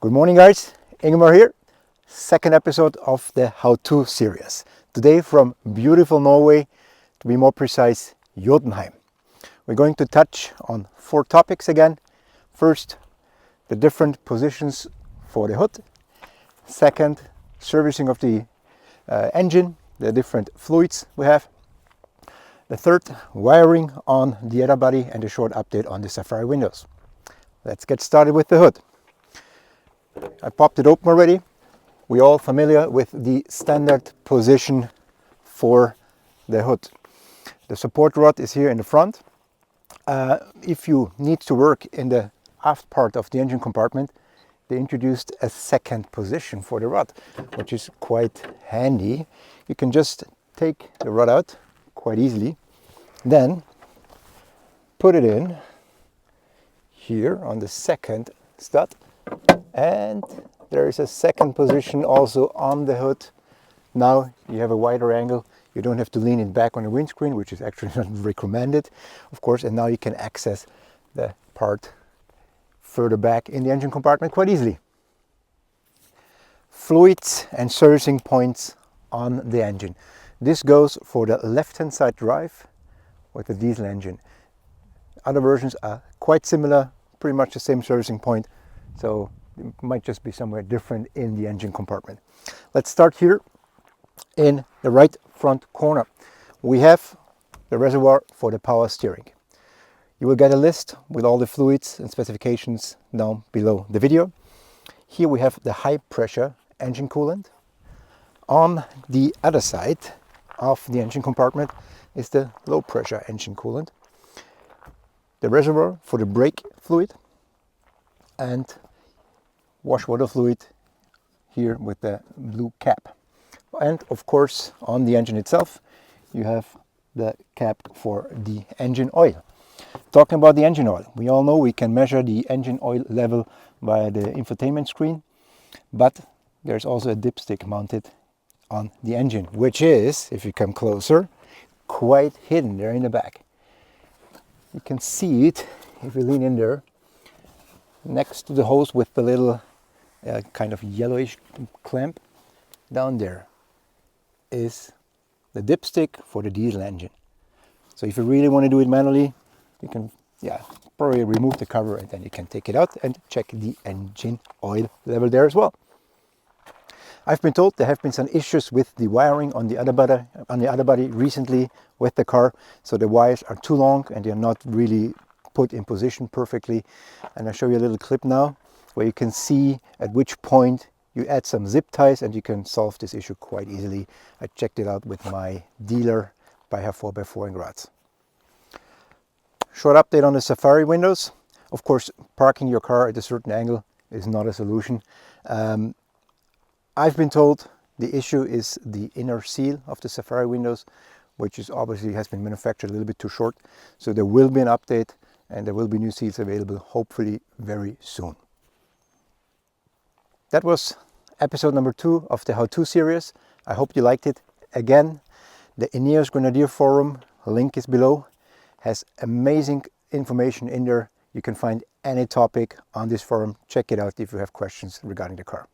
Good morning guys, Ingemar here. Second episode of the How-To series. Today from beautiful Norway, to be more precise, Jotunheim. We're going to touch on 4 topics again. First, the different positions for the hood. Second, servicing of the engine, the different fluids we have. The third, wiring on the underbody, and a short update on the Safari windows. Let's get started with the hood. I popped it open already. We're all familiar with the standard position for the hood. The support rod is here in the front. If you need to work in the aft part of the engine compartment, they introduced a second position for the rod, which is quite handy. You can just take the rod out quite easily, then put it in here on the second stud, and there is a second position also on the hood. Now you have a wider angle. You don't have to lean it back on the windscreen, which is actually not recommended, of course, and now you can access the part further back in the engine compartment quite easily. Fluids and servicing points on the engine. This goes for the left-hand side drive with the diesel engine. Other versions are quite similar, pretty much the same servicing point, so it might just be somewhere different in the engine compartment. Let's start here in the right front corner. We have the reservoir for the power steering. You will get a list with all the fluids and specifications down below the video. Here we have the high pressure engine coolant. On the other side of the engine compartment is the low pressure engine coolant, the reservoir for the brake fluid, and wash water fluid here with the blue cap. And of course, on the engine itself, you have the cap for the engine oil. Talking about the engine oil, we all know we can measure the engine oil level via the infotainment screen, but there's also a dipstick mounted on the engine, which is, if you come closer, quite hidden there in the back. You can see it if you lean in there, next to the hose with the little kind of yellowish clamp. Down there is the dipstick for the diesel engine. So if you really want to do it manually, you can probably remove the cover and then you can take it out and check the engine oil level there as well. I've been told there have been some issues with the wiring on the underbody recently with the car, so the wires are too long and they're not really put in position perfectly. And I'll show you a little clip now where you can see at which point you add some zip ties and you can solve this issue quite easily. I checked it out with my dealer by her 4x4 in Graz. Short update on the Safari windows. Of course, parking your car at a certain angle is not a solution. I've been told the issue is the inner seal of the Safari windows, which is obviously has been manufactured a little bit too short. So there will be an update and there will be new seals available hopefully very soon. That was episode number 2 of the How-To series. I hope you liked it. Again, the Ineos Grenadier forum, link is below, has amazing information in there. You can find any topic on this forum. Check it out if you have questions regarding the car.